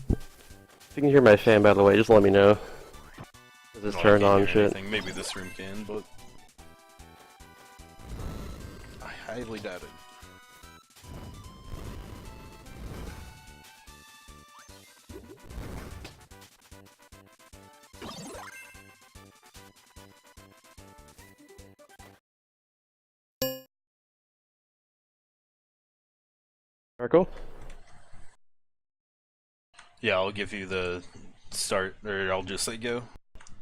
If you can hear my fan, by the way, just let me know. It's No, I turned can't on hear and shit. anything. Maybe this room can, but I highly doubt it. Alright, cool. Yeah, I'll give you the start, or I'll just say go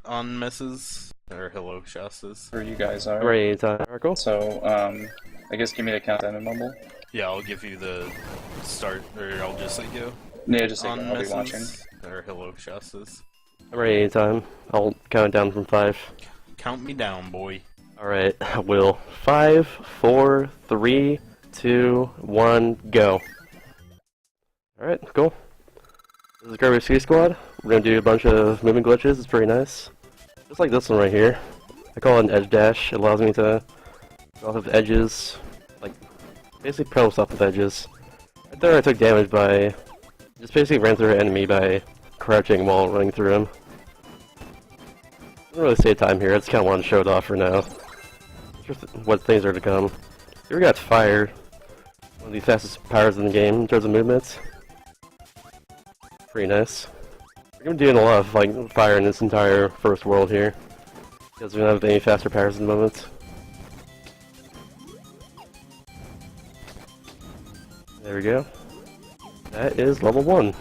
on messes, or hello Shastas. Where you guys are. Ready anytime. Alright, cool. So, I guess give me the countdown and mumble. Yeah, I'll give you the start, or I'll just say go Yeah, just say on I'll be watching. messes, or hello Shastas. I'm ready anytime. I'll count it down from 5. Count me down, boy. Alright, I will. 5, 4, 3, 2, 1, go. Alright, cool. This is Kirby Ski Squad. We're gonna do a bunch of movement glitches, it's pretty nice. Just like this one right here. I call it an edge dash. It allows me to go off of edges, like, basically pro stuff with edges. Right there I took damage by, just basically ran through an enemy by crouching while running through him. I don't really save time here, I just kinda want to show it off for now. Just what things are to come. Here we got fire. One of the fastest powers in the game in terms of movements. Pretty nice. We're gonna be doing a lot of like fire in this entire first world here. Because we don't have any faster powers at the moment. There we go. That is level 1.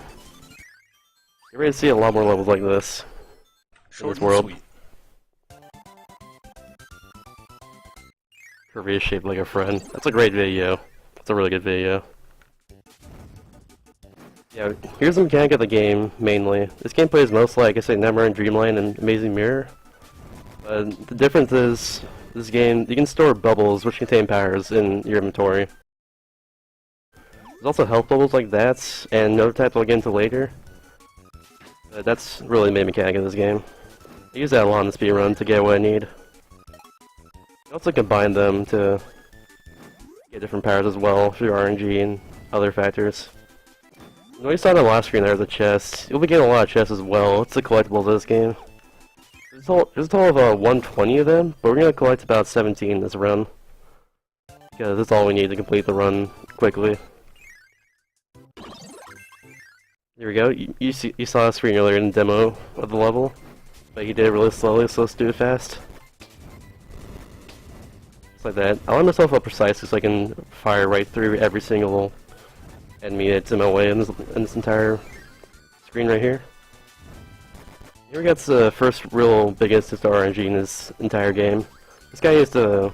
You're ready to see a lot more levels like this in this world. Sweet. Kirby is shaped like a friend. That's a great video. That's a really good video. Yeah, here's the mechanic of the game, mainly. This game plays most like, I say, Neverland, Dreamland, and Amazing Mirror. But the difference is, this game, you can store bubbles which contain powers in your inventory. There's also health bubbles like that, and another type I'll get into later. That's really the main mechanic of this game. I use that a lot in the speedrun to get what I need. You also combine them to get different powers as well through RNG and other factors. When you saw on the last screen there's a chest. You'll be getting a lot of chests as well. It's the collectibles of this game. There's a total of 120 of them, but we're going to collect about 17 this run. Because that's all we need to complete the run quickly. Here we go. You saw a screen earlier in the demo of the level. But he did it really slowly, so let's do it fast. Like that. I line myself up precisely so I can fire right through every single enemy that's in my way in this entire screen right here. Here we got the first real big instance of RNG in this entire game. This guy used to,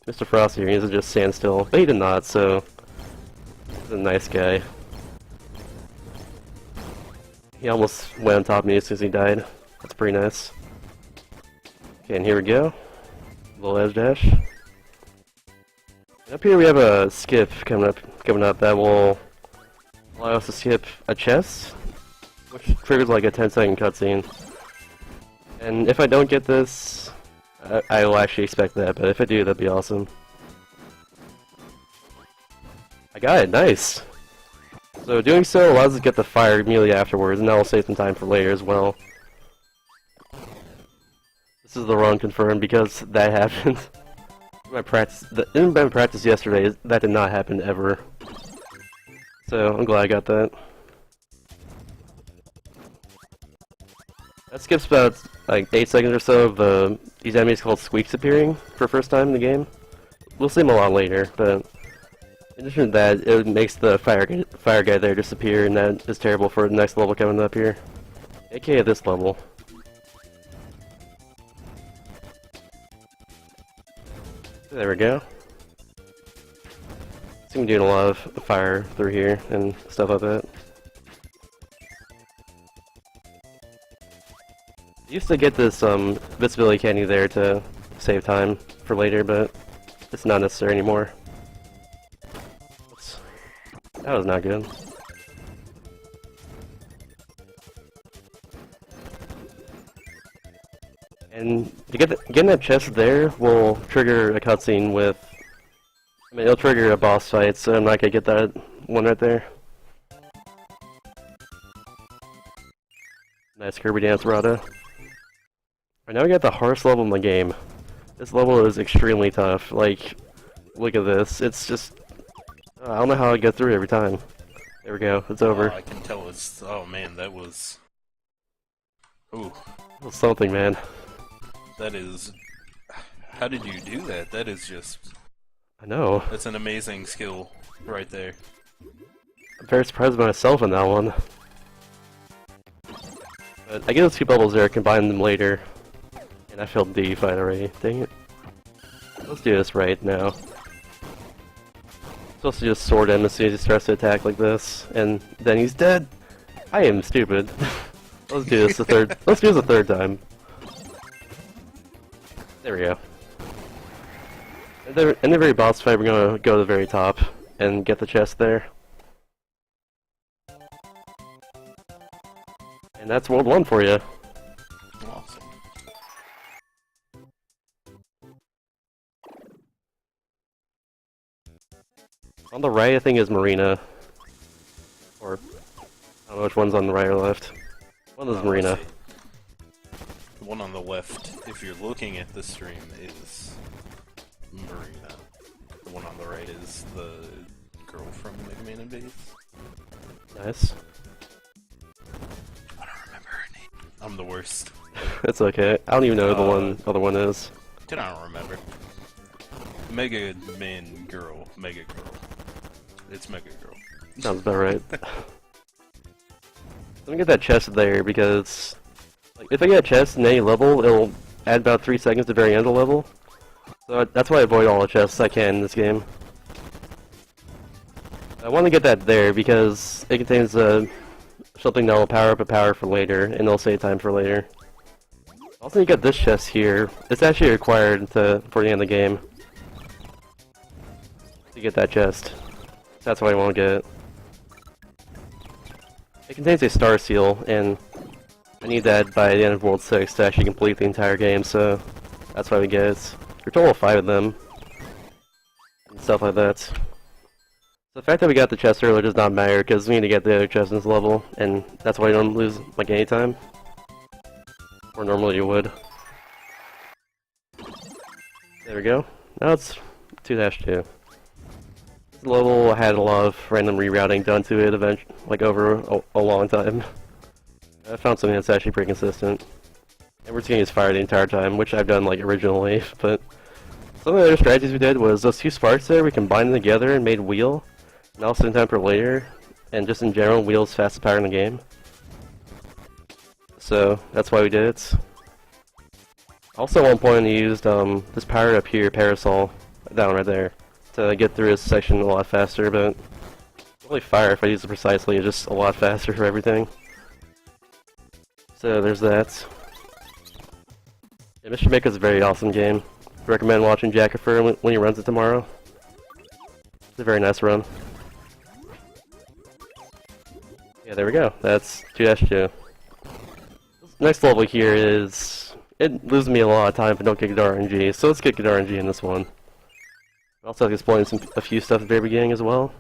Mr. Frost here, he used to just stand still, but he did not, so he's a nice guy. He almost went on top of me as soon as he died. That's pretty nice. Okay, and here we go. Little edge dash. Up here we have a skip coming up that will allow us to skip a chest, which triggers like a 10-second cutscene. And if I don't get this, I will actually expect that, but if I do, that'd be awesome. I got it, nice! So doing so allows us to get the fire immediately afterwards, and that will save some time for later as well. This is the run confirmed because that happened. In my practice yesterday, that did not happen ever. So, I'm glad I got that. That skips about, like, 8 seconds or so of these enemies called Squeaks appearing for the first time in the game. We'll see them a lot later, but in addition to that, it makes the fire guy there disappear, and that is terrible for the next level coming up here. AKA this level. There we go. So I'm doing a lot of fire through here and stuff like that. Used to get this visibility candy there to save time for later, but it's not necessary anymore. Oops. That was not good. And to getting that chest there will trigger a cutscene with, I mean, it'll trigger a boss fight, so I'm not gonna get that one right there. Nice Kirby dance, Rada. Right now we got the hardest level in the game. This level is extremely tough. Like, look at this. It's just... I don't know how I get through it every time. There we go. It's over. I can tell it's... Oh man, that was... Ooh. That was something, man. That is... How did you do that? That is just... I know. That's an amazing skill right there. I'm very surprised by myself in that one. But I get those two bubbles there, combine them later. And I failed D fight already. Dang it. Let's do this right now. Supposed to just sword him as soon as he starts to attack like this, and then he's dead. I am stupid. Let's do this the third. Let's do this the third time. There we go. In the very boss fight, we're gonna go to the very top and get the chest there. And that's World 1 for you. Awesome. On the right, I think, is Marina. Or, I don't know which one's on the right or left. One is Marina. Let's see. The one on the left, if you're looking at the stream, is Marina. The one on the right is the girl from MegaMarathon Base. Nice. I don't remember her name. I'm the worst. It's okay. I don't even know who the other one is. I don't remember. Mega Man Girl. Mega Girl. It's Mega Girl. Sounds about right. Let me get that chest there, because like, if I get a chest in any level, it'll add about 3 seconds to the very end of the level. So that's why I avoid all the chests I can in this game. I want to get that there because it contains something that will power up a power for later, and it'll save time for later. Also, you get this chest here. It's actually required for the end of the game to get that chest. That's why I want to get it. It contains a star seal, and I need that by the end of World 6 to actually complete the entire game, so that's why we get it. There's a total of 5 of them, and stuff like that. So the fact that we got the chest earlier does not matter, because we need to get the other chest in this level, and that's why you don't lose, like, any time. Or normally you would. There we go. Now it's 2-2. This level had a lot of random rerouting done to it eventually, like over a long time. I found something that's actually pretty consistent. And we're just gonna use fire the entire time, which I've done like originally, but some of the other strategies we did was those 2 sparks there, we combined them together and made wheel, and also in time for later, and just in general, wheel's fastest power in the game. So that's why we did it. Also at one point I used this power up here, Parasol, that one right there, to get through this section a lot faster, but really fire if I use it precisely, it's just a lot faster for everything. So there's that. Yeah, Mr. Mika's a very awesome game. Recommend watching Jackifer when he runs it tomorrow. It's a very nice run. Yeah, there we go. That's 2-2. Next level here is... It loses me a lot of time if I don't get good RNG, so let's get good RNG in this one. I also have to explain a few stuff at the very beginning as well.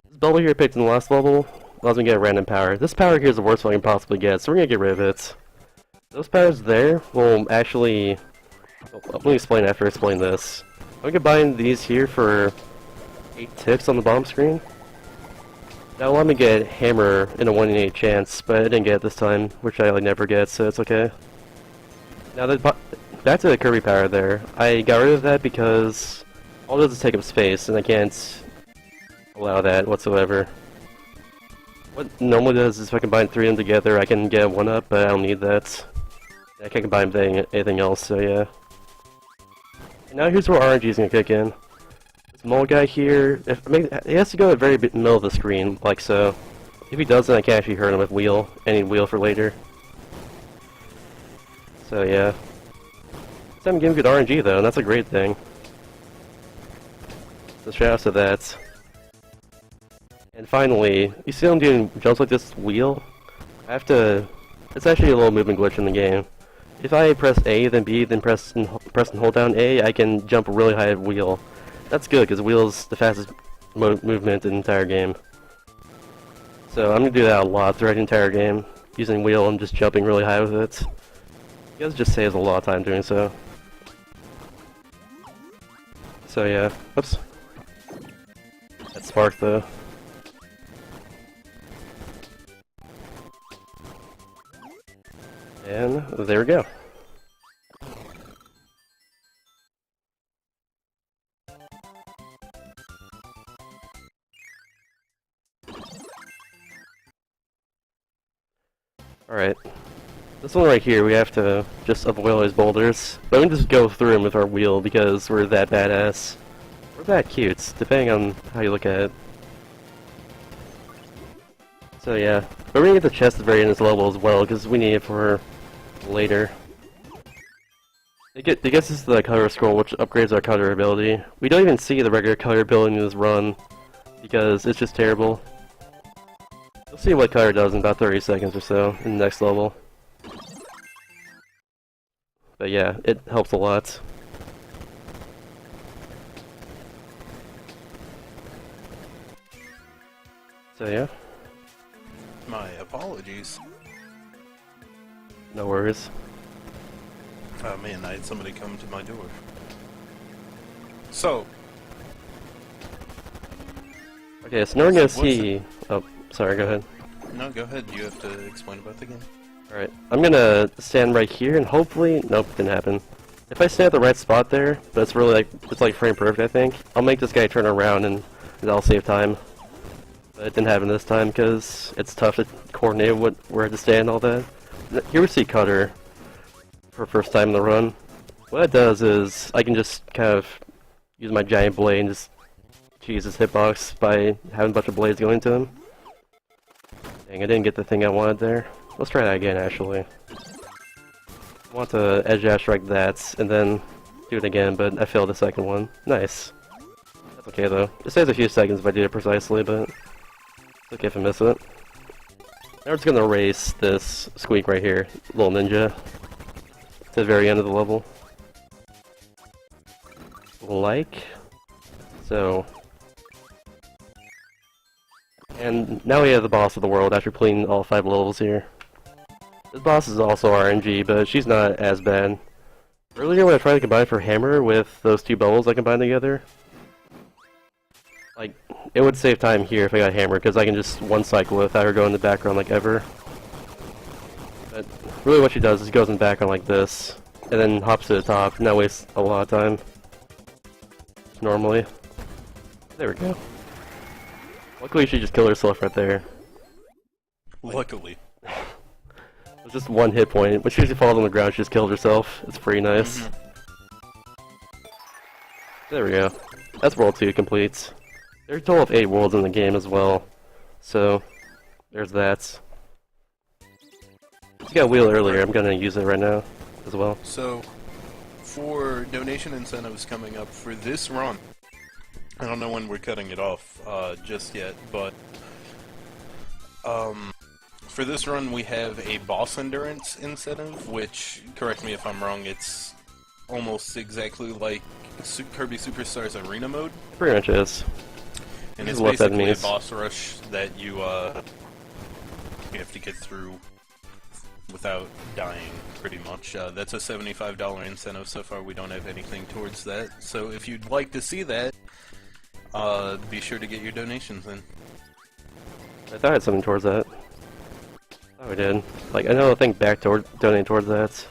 This bubble here I picked in the last level allows me to get a random power. This power here is the worst one I can possibly get, so we're gonna get rid of it. Those powers there will actually... Let me explain after I explain this. I'm gonna combine these here for 8 ticks on the bomb screen. That'll allow me to get Hammer in a 1 in 8 chance, but I didn't get it this time, which I like never get, so it's okay. Now, back to the Kirby power there. I got rid of that because all it does is take up space, and I can't allow that whatsoever. What it normally does is if I combine 3 of them together, I can get 1 up, but I don't need that. I can't combine anything else, so yeah. And now here's where RNG is going to kick in. This mole guy here, he has to go at the very middle of the screen, like so. If he doesn't, I can actually hurt him with wheel, any wheel for later. So yeah. So I'm getting good RNG though, and that's a great thing. So shoutouts to that. And finally, you see I'm doing jumps like this wheel? I have to... It's actually a little movement glitch in the game. If I press A, then B, then press and hold down A, I can jump really high at wheel. That's good, because wheel is the fastest movement in the entire game. So I'm going to do that a lot throughout the entire game. using wheel and just jumping really high with it. You guys just saves a lot of time doing so. So yeah, oops. That spark though. And there we go. Alright. This one right here, we have to just avoid all these boulders. But we can just go through them with our wheel because we're that badass. We're that cute, depending on how you look at it. So yeah. But we're gonna get the chest at the very end of this level as well, because we need it for later. I guess this is the color scroll, which upgrades our color ability. We don't even see the regular color ability in this run, because it's just terrible. We'll see what color does in about 30 seconds or so in the next level. But yeah, it helps a lot. So yeah. My apologies. No worries. Oh man, I had somebody come to my door. So. Okay, so now we're gonna see... Oh, sorry, go ahead. No, go ahead. You have to explain about the game. Alright, I'm gonna stand right here and hopefully... Nope, didn't happen. If I stand at the right spot there, but it's really like... It's like frame perfect, I think. I'll make this guy turn around and that'll save time. But it didn't happen this time because it's tough to coordinate where to stand and all that. Here we see Cutter for first time in the run. What it does is I can just kind of use my giant blade and just cheese his hitbox by having a bunch of blades going to him. Dang, I didn't get the thing I wanted there. Let's try that again, actually. I want to edge dash like that, and then do it again, but I failed the second one. Nice. That's okay though. It saves a few seconds if I do it precisely, but it's okay if I miss it. Now we're just gonna race this Squeak right here, little ninja, to the very end of the level. Like so. And now we have the boss of the world after completing all 5 levels here. This boss is also RNG, but she's not as bad. Earlier when I tried to combine for Hammer with those 2 bubbles I combined together, like, it would save time here if I got Hammer, because I can just one cycle without her going in the background like ever. But really what she does is goes in the background like this, and then hops to the top, and that wastes a lot of time. Normally. There we go. Luckily she just killed herself right there. Luckily. It was just 1 hit point, but she usually falls on the ground, she just killed herself. It's pretty nice. There we go. That's World 2 complete. There's a total of 8 worlds in the game as well. So, there's that. I got a wheel earlier, I'm gonna use it right now as well. So, for donation incentives coming up for this run, I don't know when we're cutting it off just yet, but for this run we have a boss endurance incentive, which, correct me if I'm wrong, it's almost exactly like Kirby Superstar's Arena mode. Pretty much is. And it's basically a boss rush that you have to get through without dying, pretty much. That's a $75 incentive. So far we don't have anything towards that. So if you'd like to see that, be sure to get your donations in. I thought I had something towards that. Oh, we did. Like, I know I think back toward donating towards that.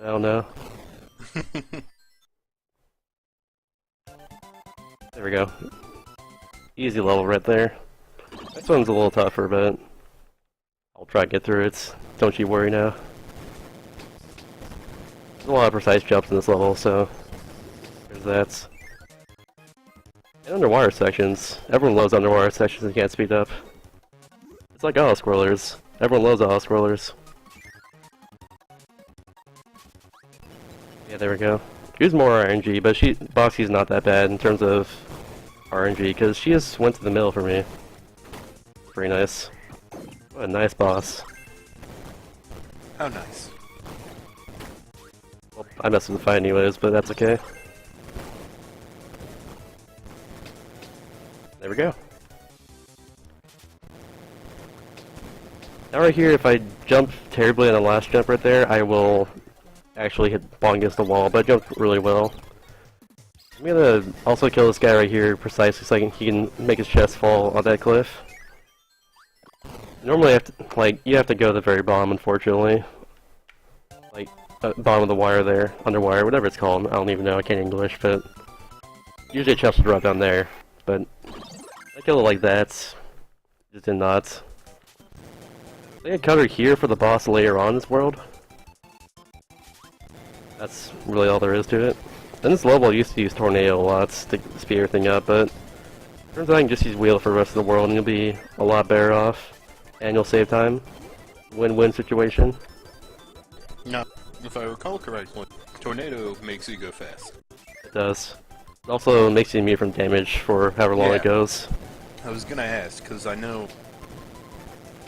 I don't know. There we go. Easy level right there. This one's a little tougher, but I'll try to get through it. Don't you worry now. There's a lot of precise jumps in this level, so there's that. And underwater sections. Everyone loves underwater sections and can't speed up. It's like auto-scrollers. Everyone loves auto-scrollers. Yeah, there we go. Use more RNG, but Boxy's not that bad in terms of RNG, because she just went to the middle for me. Pretty nice. What a nice boss. How nice. Well, I messed with the fight anyways, but that's okay. There we go. Now right here, if I jump terribly on the last jump right there, I will actually hit ball against the wall, but I jumped really well. I'm gonna also kill this guy right here precisely so he can make his chest fall on that cliff. Normally, you have to go to the very bottom, unfortunately. Like, bottom of the wire there, underwire, whatever it's called. I don't even know, I can't English, but usually a chest will drop down there. But I kill it like that. Just did not. I think I cover here for the boss later on in this world. That's really all there is to it. In this level, I used to use Tornado a lot to speed everything up, but turns out I can just use Wheel for the rest of the world and you'll be a lot better off. And you'll save time. Win-win situation. Now, if I recall correctly, Tornado makes you go fast. It does. It also makes you immune from damage for however long it goes. I was gonna ask, because I know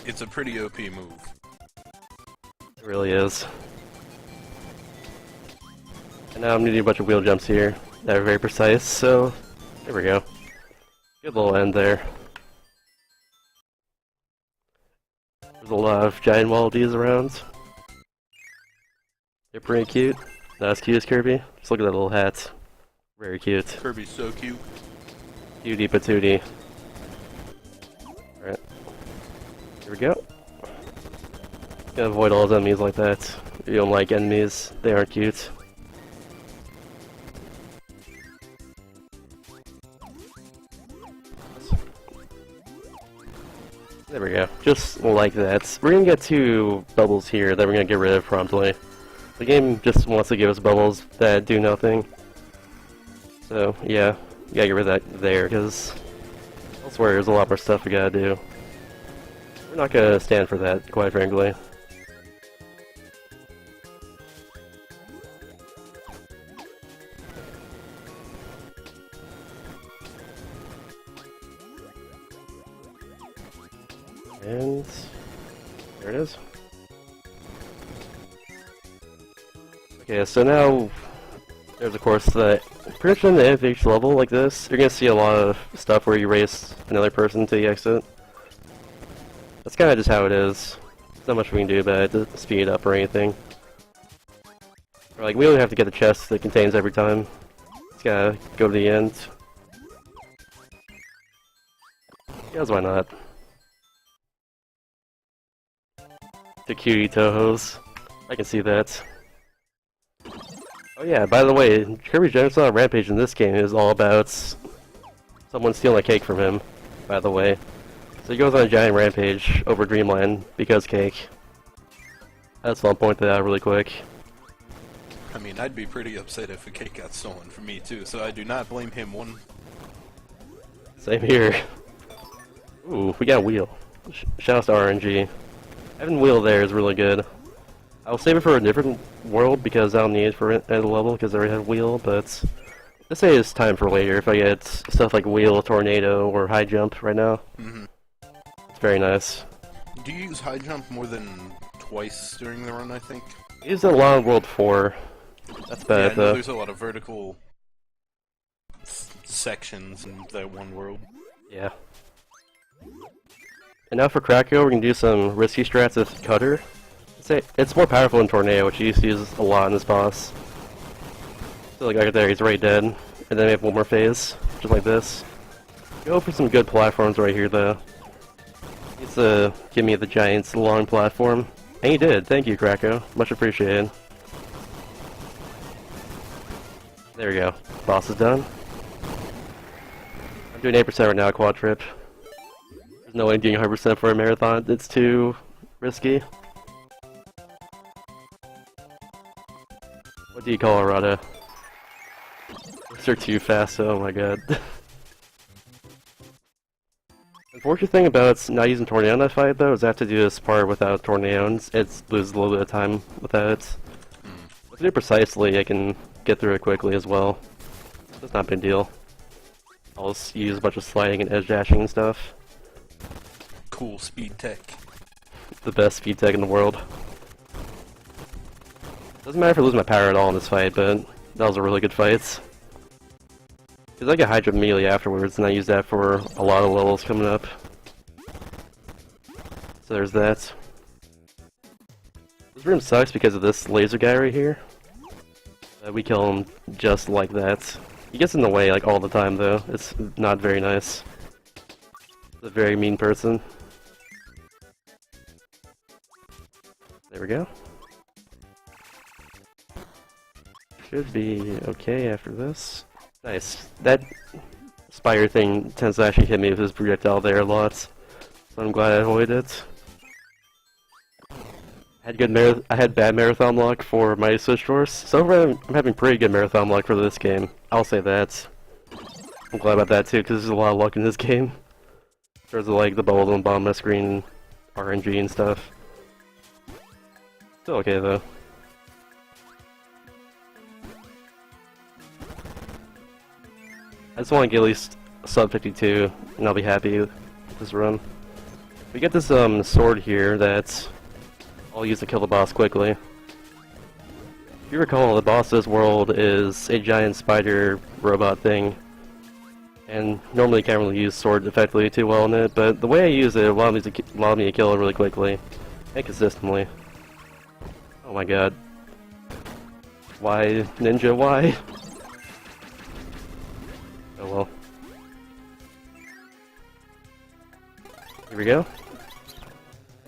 it's a pretty OP move. It really is. And now I'm gonna do a bunch of wheel jumps here that are very precise, so there we go. Good little end there. There's a lot of giant wallabies around. They're pretty cute. Not as cute as Kirby. Just look at that little hat. Very cute. Kirby's so cute. Cutie patootie. Alright. Here we go. Gotta avoid all those enemies like that. If you don't like enemies, they aren't cute. There we go. Just like that. We're gonna get 2 bubbles here that we're gonna get rid of promptly. The game just wants to give us bubbles that do nothing. So, yeah. You gotta get rid of that there, because elsewhere there's a lot more stuff we gotta do. We're not gonna stand for that, quite frankly. And there it is. Okay, so now there's of course pretty much in the end of each level like this, you're gonna see a lot of stuff where you race another person to the exit. That's kinda just how it is. There's not much we can do about it to speed it up or anything. Or, like, we don't have to get the chest that contains every time. Just gotta go to the end. Because why not? The cutie Tohos. I can see that. Oh yeah, by the way, Kirby's Genocide Rampage in this game is all about someone stealing a cake from him, by the way. So he goes on a giant rampage over Dreamland because cake. I just want to point that out really quick. I mean, I'd be pretty upset if a cake got stolen from me too, so I do not blame him one. Same here. Ooh, we got a wheel. Shouts to RNG. Having wheel there is really good. I'll save it for a different world because I don't need it for any level because I already have wheel, but let's say it's time for later if I get stuff like wheel, tornado, or high jump right now. It's very nice. Do you use high jump more than twice during the run, I think? I used it a lot in World 4. That's bad, yeah, I know though. There's a lot of vertical sections in that one world. Yeah. And now for Krakow, we're gonna do some risky strats with Cutter. It's more powerful than Tornado, which you used to use a lot in this boss. So like right there, he's right dead. And then we have one more phase, just like this. Go for some good platforms right here, though. Needs to give me the Giant's long platform. And he did, thank you, Krakow. Much appreciated. There we go. Boss is done. I'm doing 8% right now, quad trip. There's no way I'm doing 100% for a marathon. It's too risky. What do you call a rudder? Those are too fast, oh my god. Unfortunate thing about not using Tornado in that fight, though, is I have to do this part without Tornado, and it loses a little bit of time without it. If I do it precisely, I can get through it quickly as well. That's not a big deal. I'll just use a bunch of sliding and edge dashing and stuff. Cool speed tech. The best speed tech in the world. Doesn't matter if I lose my power at all in this fight, but that was a really good fight. Because I get high jump immediately afterwards, and I use that for a lot of levels coming up. So there's that. This room sucks because of this laser guy right here. We kill him just like that. He gets in the way like all the time though. It's not very nice. He's a very mean person. There we go. Should be okay after this. Nice. That spire thing tends to actually hit me with his projectile there a lot. So I'm glad I avoided it. I had bad marathon luck for my Switch Force. So far I'm having pretty good marathon luck for this game. I'll say that. I'm glad about that too, because there's a lot of luck in this game. In terms of like the bubbles on the bottom of the screen, RNG and stuff. Still okay though. I just want to get at least sub 52, and I'll be happy with this run. We get this sword here that I'll use to kill the boss quickly. If you recall, the boss of this world is a giant spider robot thing, and normally you can't really use sword effectively too well in it, but the way I use it allowed me to kill it really quickly and consistently. Oh my god. Why, ninja, why? Oh well. Here we go.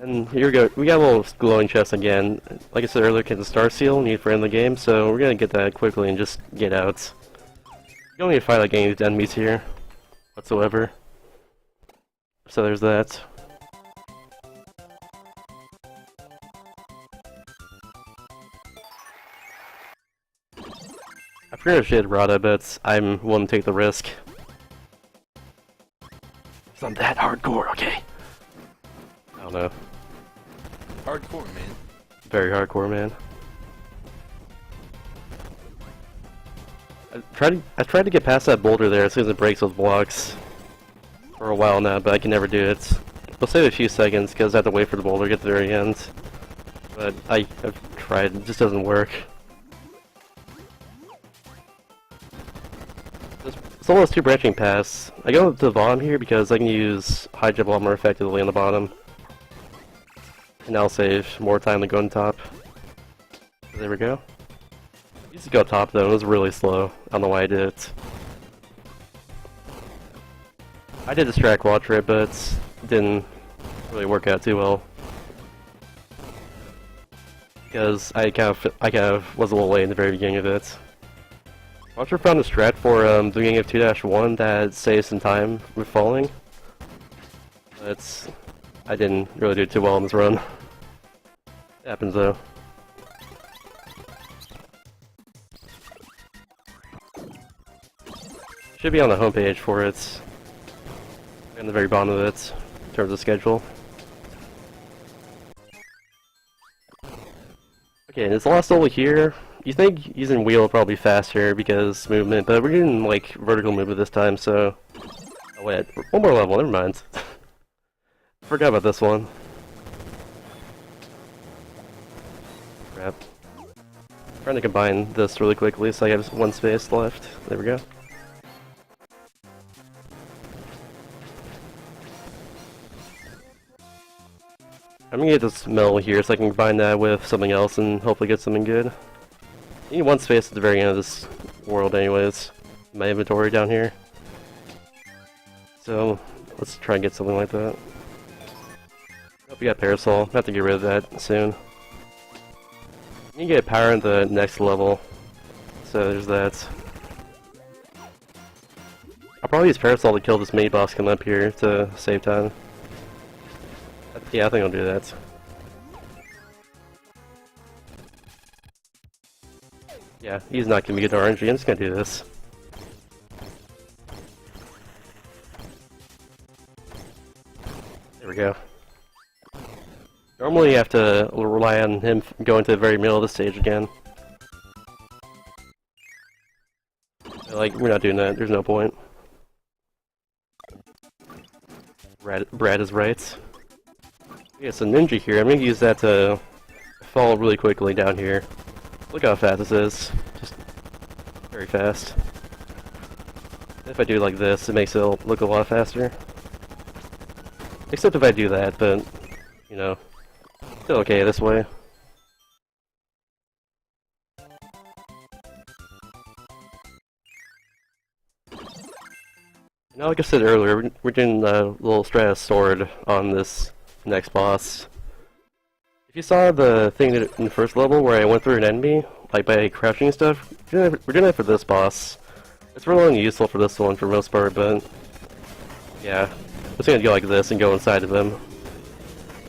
And here we go. We got a little glowing chest again. Like I said earlier, get the star seal need for in the game, so we're gonna get that quickly and just get out. You don't need to fight like any of these enemies here whatsoever. So there's that. I pretty much did Rada, but I'm willing to take the risk. It's not that hardcore, okay? I don't know. Hardcore, man. Very hardcore, man. I tried to get past that boulder there as soon as it breaks those blocks for a while now, but I can never do it. I'll save a few seconds because I have to wait for the boulder to get to the very end. But I've tried, it just doesn't work. It's almost two branching paths. I go to the bottom here because I can use high jump a lot more effectively on the bottom. And I'll save more time than going top. So there we go. I used to go top though, it was really slow. I don't know why I did it. I did this track watch trip, but it didn't really work out too well. Because I kind of was a little late in the very beginning of it. I also found a strat for the beginning of 2-1 that saves some time with falling. But I didn't really do too well on this run. It happens though. Should be on the homepage for it. On the very bottom of it, in terms of schedule. Okay, this last level here, you think using wheel will probably be faster because movement, but we're getting like vertical movement this time, so... Oh wait, one more level, never mind. Forgot about this one. Crap. Trying to combine this really quickly so I have one space left. There we go. I'm gonna get this mill here so I can combine that with something else and hopefully get something good. I need one space at the very end of this world anyways. My inventory down here. So, let's try and get something like that. Hope we got Parasol. I have to get rid of that soon. I need to get power at the next level. So there's that. I'll probably use Parasol to kill this mini boss coming up here to save time. Yeah, I think I'll do that. Yeah, he's not gonna be good RNG, I'm just gonna do this. There we go. Normally you have to rely on him going to the very middle of the stage again. Like, we're not doing that, there's no point. Brad is right. Yeah, so ninja here, I'm gonna use that to fall really quickly down here. Look how fast this is. Just very fast. If I do like this, it makes it look a lot faster. Except if I do that, but, you know, still okay this way. Now, like I said earlier, we're doing a little Stratus Sword on this next boss. If you saw the thing in the first level where I went through an enemy, like by crouching and stuff, we're doing it for this boss. It's really only useful for this one for the most part, but yeah. I'm just gonna go like this and go inside of them.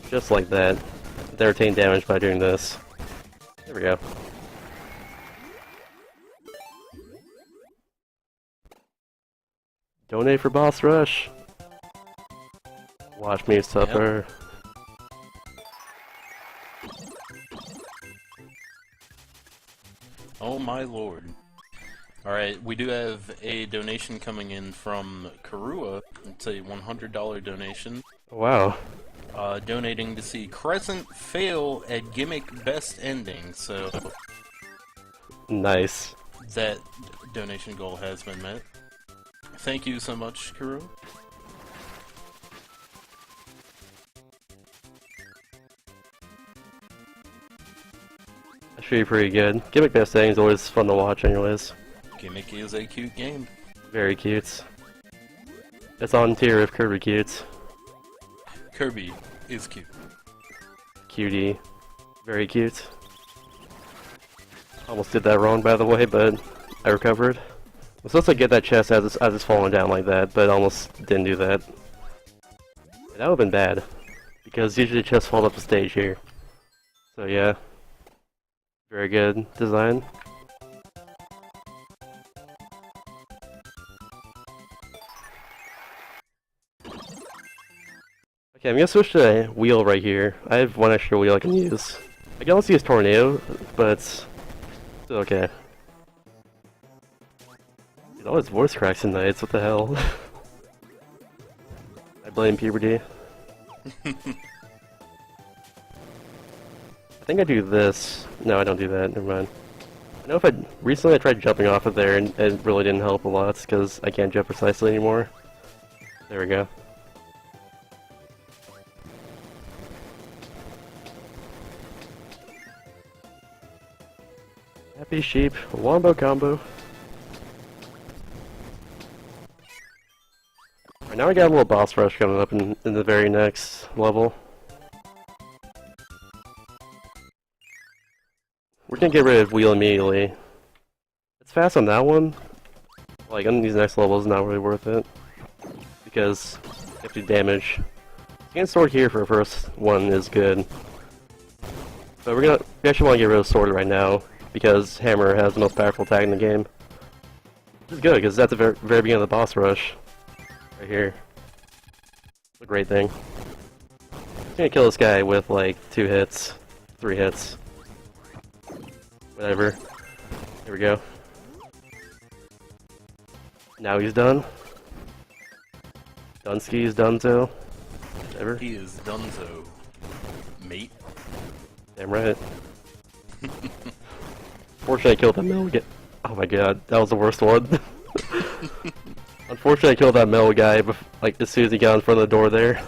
Just like that. They retain damage by doing this. There we go. Donate for boss rush. Watch me suffer. Oh my lord. Alright, we do have a donation coming in from Karua. It's a $100 donation. Wow. Donating to see Crescent fail at gimmick best ending, so... Nice. That donation goal has been met. Thank you so much, Karua. That should be pretty good. Gimmick best ending is always fun to watch anyways. Gimmick is a cute game. Very cute. It's on tier of Kirby cute. Kirby is cute. Cutie. Very cute. Almost did that wrong by the way, but I recovered. I'm supposed to get that chest as it's falling down like that, but almost didn't do that. That would've been bad. Because usually chests fall up the stage here. So yeah. Very good design. Okay, I'm gonna switch to a wheel right here. I have one extra wheel I can use. I can also use Tornado, but still okay. Dude, all his voice cracks and nights, what the hell? I blame puberty. I think I do this. No, I don't do that, never mind. I know recently I tried jumping off of there and it really didn't help a lot because I can't jump precisely anymore. There we go. Happy sheep, wombo combo. Right, now we got a little boss rush coming up in the very next level. We're gonna get rid of wheel immediately. It's fast on that one. Like on these next levels, not really worth it because you have to do damage. Getting sword here for the first one is good, but we actually want to get rid of sword right now because hammer has the most powerful attack in the game. Which is good because that's the very beginning of the boss rush, right here. It's a great thing. I'm gonna kill this guy with like 2 hits, 3 hits. Whatever. Here we go. Now he's done. Dunsky's donezo. Whatever. He is donezo, mate. Damn right. Fortunately, I killed that metal guy. Oh my god, that was the worst one. Unfortunately, I killed that metal guy like as soon as he got in front of the door there.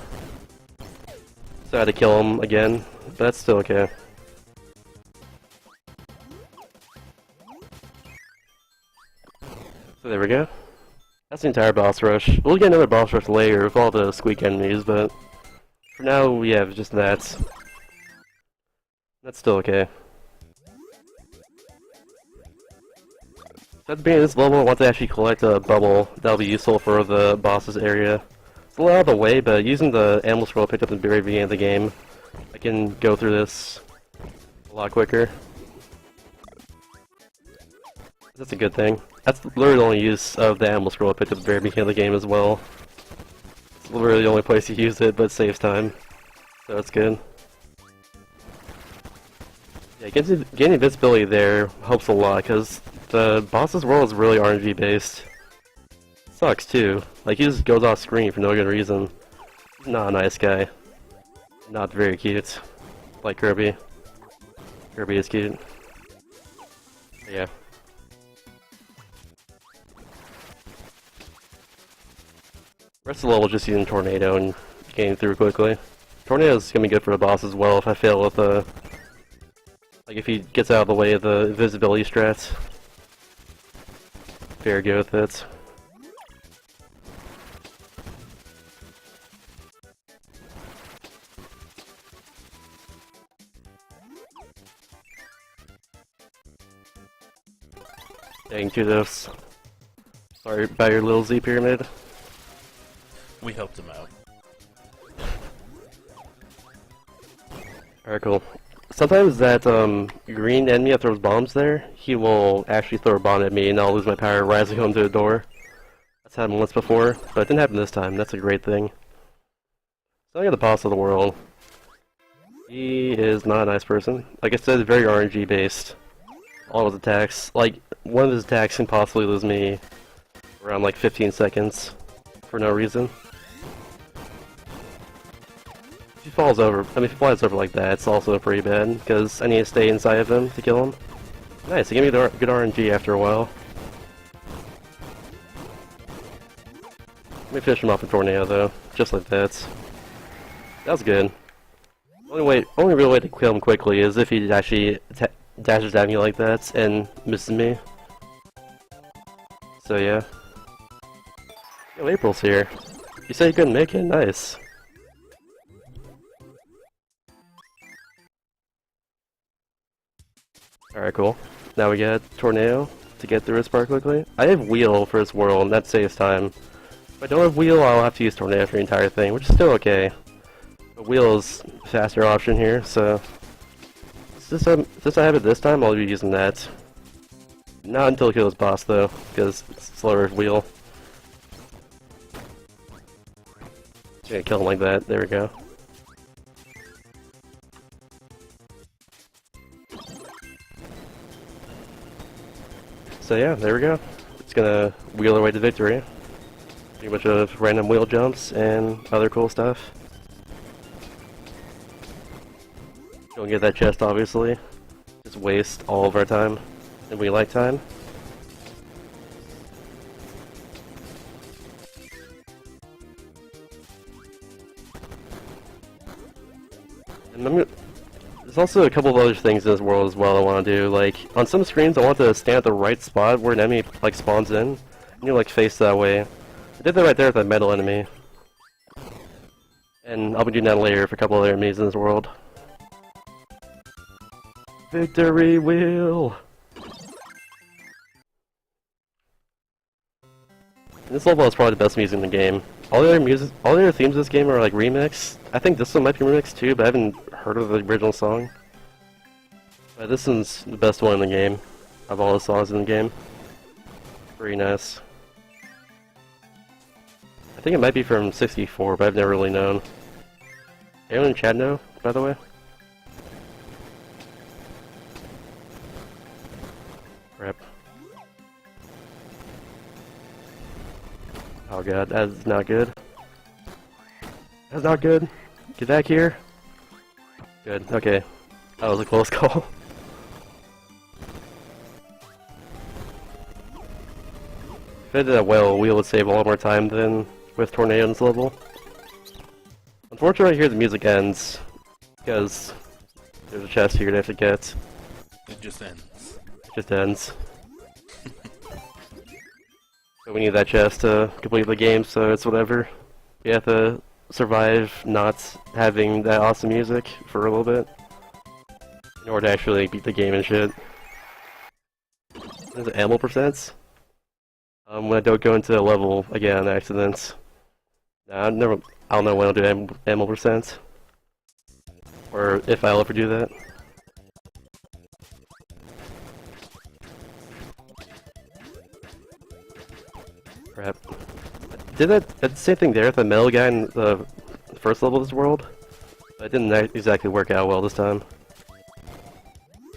So I had to kill him again, but that's still okay. So there we go. That's the entire boss rush. We'll get another boss rush later with all the Squeak enemies, but for now we have just that. That's still okay. At the beginning of this level, I want to actually collect a bubble that'll be useful for the boss's area. It's a little out of the way, but using the animal scroll I picked up at the very beginning of the game, I can go through this a lot quicker. That's a good thing. That's literally the only use of the animal scroll I picked up at the very beginning of the game as well. It's literally the only place you use it, but it saves time. So that's good. Yeah, getting invincibility there helps a lot, because the boss's world is really RNG based. Sucks too. Like, he just goes off screen for no good reason. He's not a nice guy. Not very cute. Like Kirby. Kirby is cute. But yeah. Rest of the level just using Tornado and getting through quickly. Tornado's gonna be good for the boss as well if I fail with the... Like if he gets out of the way of the invisibility strats. Very good with it. Dang, kudos. Sorry about your little Z pyramid. We helped him out. Alright, cool. Sometimes that green enemy that throws bombs there, he will actually throw a bomb at me and I'll lose my power rising home to the door. That's happened once before, but it didn't happen this time. That's a great thing. So I got the boss of the world. He is not a nice person. Like I said, very RNG based. All of his attacks, like one of his attacks can possibly lose me around like 15 seconds for no reason. If he falls over, if he flies over like that, it's also pretty bad because I need to stay inside of him to kill him. Nice, he gave me good RNG after a while. Let me finish him off with Tornado though, just like that. That was good. Only real way to kill him quickly is if he actually dashes at me like that and misses me. So yeah. Yo, April's here. You said you couldn't make it? Nice. Alright, cool. Now we got Tornado to get through this part quickly. I have Wheel for this world, and that saves time. If I don't have Wheel, I'll have to use Tornado for the entire thing, which is still okay. But Wheel is a faster option here, so... Since I have it this time, I'll be using that. Not until I kill this boss, though, because it's slower with Wheel. Just gonna kill him like that, there we go. So yeah, there we go. It's gonna wheel our way to victory. A bunch of random wheel jumps and other cool stuff. Don't get that chest, obviously. Just waste all of our time. And we like time. And there's also a couple of other things in this world as well I want to do. Like, on some screens I want to stand at the right spot where an enemy, like, spawns in. And you, like, face that way. I did that right there with that metal enemy. And I'll be doing that later for a couple other enemies in this world. Victory wheel! This level is probably the best music in the game. All the other themes of this game are like remixed. I think this one might be remixed too, but I haven't heard of the original song. But this one's the best one in the game, of all the songs in the game. Pretty nice. I think it might be from 64, but I've never really known. Anyone in chat know, by the way? Crap. Oh god, that is not good. That's not good. Get back here. Good, okay. That was a close call. If I did that well, we would save a lot more time than with Tornado in this level. Unfortunately, here the music ends, because there's a chest here to have to get. It just ends. It just ends. So we need that chest to complete the game, so it's whatever. We have to survive not having that awesome music for a little bit in order to actually beat the game and shit. Is it ammo percents? When I don't go into a level again on accident. Nah, I don't know when I'll do ammo percents. Or if I'll ever do that. Crap. Did that same thing there with the metal guy in the first level of this world? But it didn't exactly work out well this time.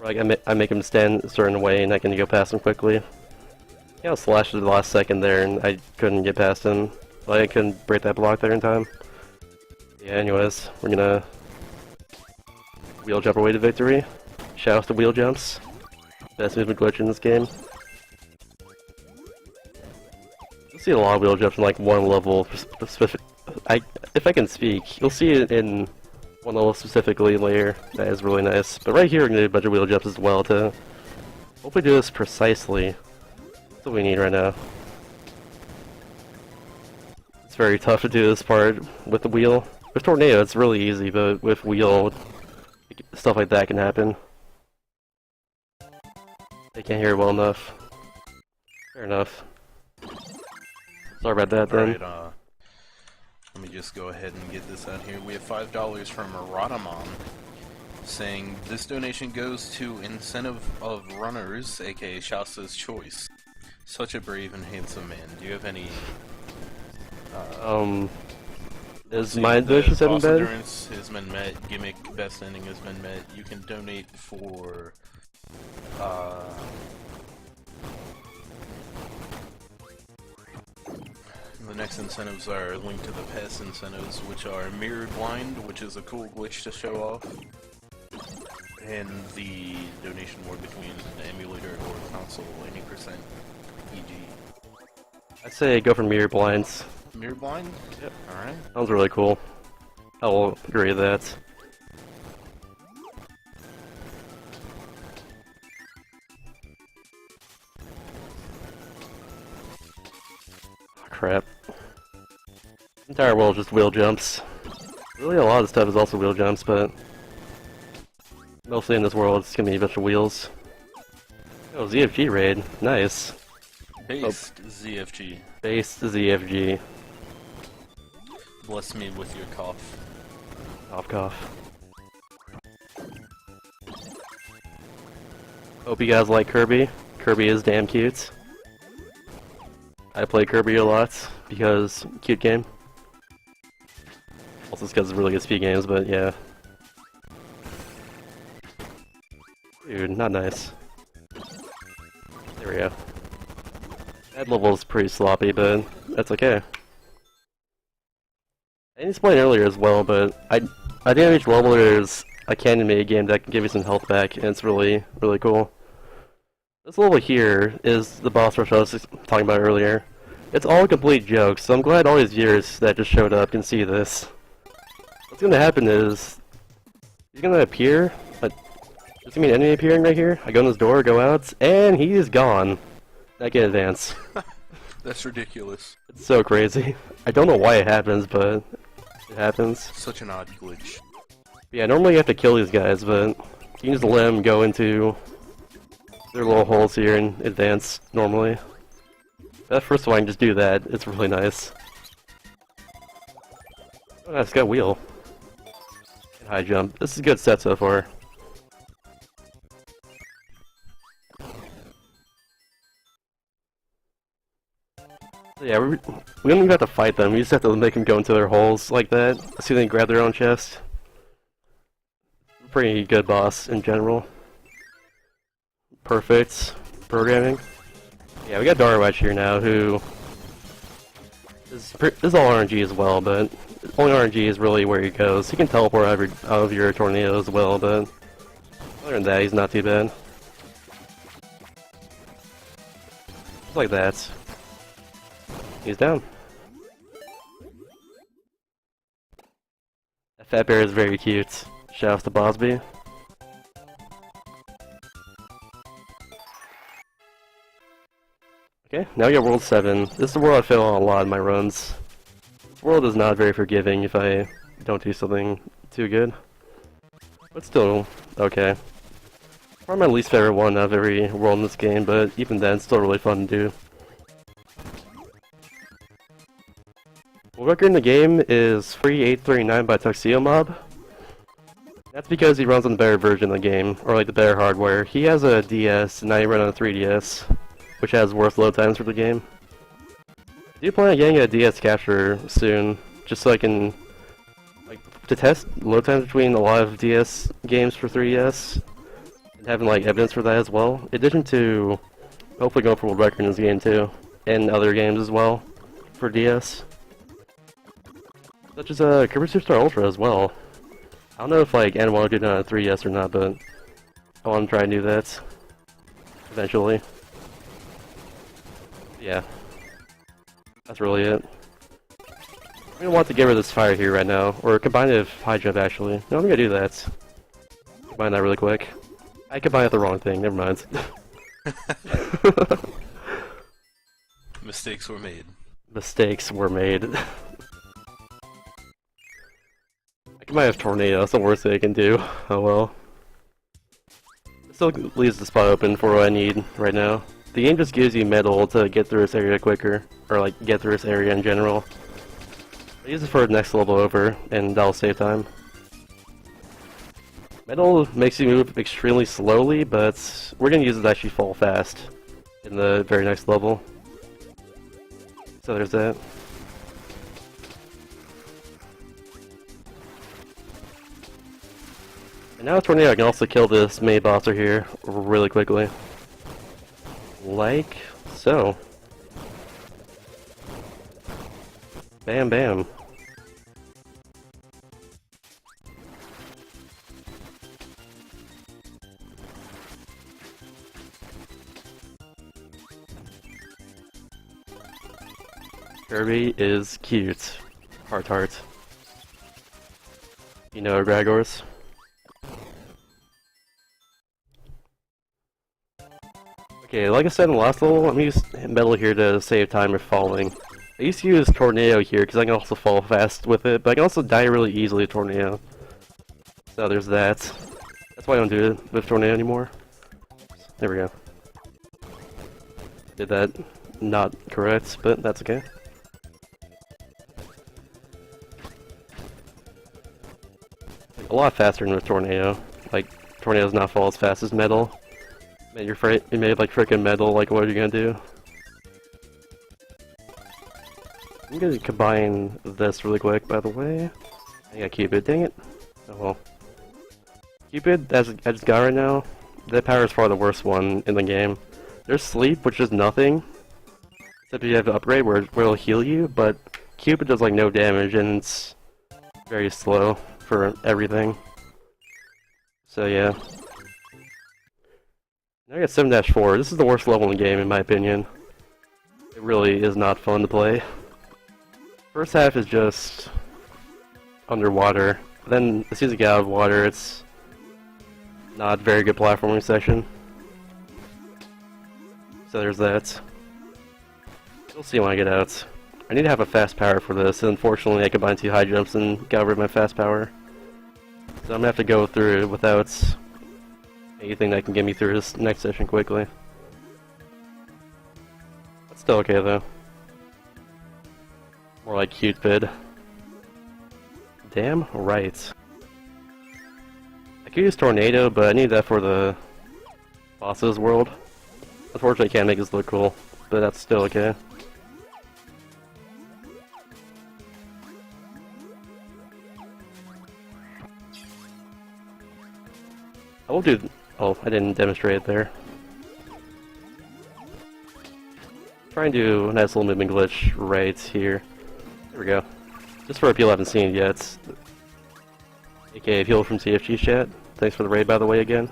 Like, I make him stand a certain way and I can go past him quickly. Yeah, I was slashed at the last second there and I couldn't get past him. Like, I couldn't break that block there in time. Yeah, anyways, we're gonna wheel jump our way to victory. Shout out to wheel jumps. Best movement glitch in this game. You'll see a lot of wheel jumps in like one level specific. If I can speak, you'll see it in one level specifically later. That is really nice. But right here we're gonna do a bunch of wheel jumps as well to hopefully do this precisely. That's what we need right now. It's very tough to do this part with the wheel. With Tornado it's really easy, but with wheel, stuff like that can happen. They can't hear it well enough. Fair enough. Sorry about that then. Alright, let me just go ahead and get this out here. We have $5 from Rodamon saying, this donation goes to incentive of runners, aka Shasta's Choice. Such a brave and handsome man. Do you have any... Is my donation set in boss bed? endurance has been met, gimmick best ending has been met. You can donate for, the next incentives are linked to the past incentives, which are Mirrored Blind, which is a cool glitch to show off, and the donation war between the emulator or console, any percent, e.g. I'd say go for Mirror Blinds. Mirror Blind? Yep. Alright. Sounds really cool. I will agree with that. Oh, crap. The entire world is just wheel jumps. Really, a lot of stuff is also wheel jumps, but mostly in this world it's gonna be a bunch of wheels. Oh, ZFG raid. Nice. Based ZFG. Based ZFG. Bless me with your cough. Cough, cough. Hope you guys like Kirby. Kirby is damn cute. I play Kirby a lot because cute game. Also because it's really good speed games, but yeah. Dude, not nice. There we go. That level is pretty sloppy, but that's okay. I didn't explain earlier as well, but I think at each level there's a cannon made game that can give you some health back, and it's really, really cool. This level here is the boss rush I was talking about earlier. It's all a complete joke, so I'm glad all these viewers that just showed up can see this. What's gonna happen is he's gonna appear. There's gonna be an enemy appearing right here. I go in this door, go out, and he is gone. I can advance. That's ridiculous. It's so crazy. I don't know why it happens, but it happens. Such an odd glitch. Yeah, normally you have to kill these guys, but you can just let them go into their little holes here and advance normally. That first one, I can just do that. It's really nice. Oh, it's got a wheel. And high jump. This is a good set so far. Yeah, we don't even have to fight them, we just have to make them go into their holes like that, so they can grab their own chest. Pretty good boss in general. Perfect programming. Yeah, we got Darwatch here now, who is all RNG as well, but only RNG is really where he goes. He can teleport out of your tornado as well, but other than that, he's not too bad. Just like that. He's down. That fat bear is very cute. Shout out to Bosby. Okay, now we got World 7. This is the world I fail on a lot in my runs. This world is not very forgiving if I don't do something too good. But still, okay. Probably my least favorite one out of every world in this game, but even then, it's still really fun to do. World record in the game is free 839 by Tuxedo Mob. That's because he runs on the better version of the game, or like the better hardware. He has a DS, and I run on a 3DS, which has worse load times for the game. I do plan on getting a DS capture soon, just so I can, like, to test load times between a lot of DS games for 3DS, and having like evidence for that as well. In addition to hopefully going for world record in this game too, and other games as well for DS. Such as Kirby Superstar Ultra as well. I don't know if like anyone will do that on 3DS or not, but I want to try and do that eventually. Yeah, that's really it. I'm gonna want to get rid of this fire here right now, or combine it with high jump actually. No, I'm gonna do that. Combine that really quick. I combined with the wrong thing. Never mind. Mistakes were made. Mistakes were made. I might have tornado, that's the worst thing I can do. Oh well. It still leaves the spot open for what I need right now. the game just gives you metal to get through this area quicker, or like get through this area in general. I use it for the next level over, and that'll save time. Metal makes you move extremely slowly, but we're gonna use it to actually fall fast in the very next level. So there's that. And now with Tornado, I can also kill this main boss right here really quickly. Like so. Bam bam. Kirby is cute. Heart heart. You know Gragors? Okay, like I said in the last level, I'm using metal here to save time if falling. I used to use Tornado here because I can also fall fast with it, but I can also die really easily with Tornado. So there's that. That's why I don't do it with Tornado anymore. There we go. Did that not correct, but that's okay. A lot faster than with Tornado. Like, Tornado does not fall as fast as metal. Man, you made like frickin' metal, like what are you gonna do? I'm gonna combine this really quick, by the way. I got Cupid, dang it. Oh well. Cupid, as I just got right now, that power is probably the worst one in the game. There's Sleep, which is nothing. Except you have to upgrade where it'll heal you, but Cupid does like no damage and it's very slow for everything. So yeah. Now I got 7-4. This is the worst level in the game in my opinion. It really is not fun to play. First half is just underwater. Then as soon as you get out of water, it's not a very good platforming section. So there's that. We'll see when I get out. I need to have a fast power for this, and unfortunately I combined 2 high jumps and got rid of my fast power. So I'm gonna have to go through it without anything that can get me through this next session quickly. That's still okay though. More like Cupid. Damn right. I could use Tornado, but I need that for the boss's world. Unfortunately I can't make this look cool, but that's still okay. I will do. Oh, I didn't demonstrate it there. Try and do a nice little movement glitch right here. There we go. Just for people who haven't seen it yet. AKA Heal from CFG chat. Thanks for the raid, by the way, again.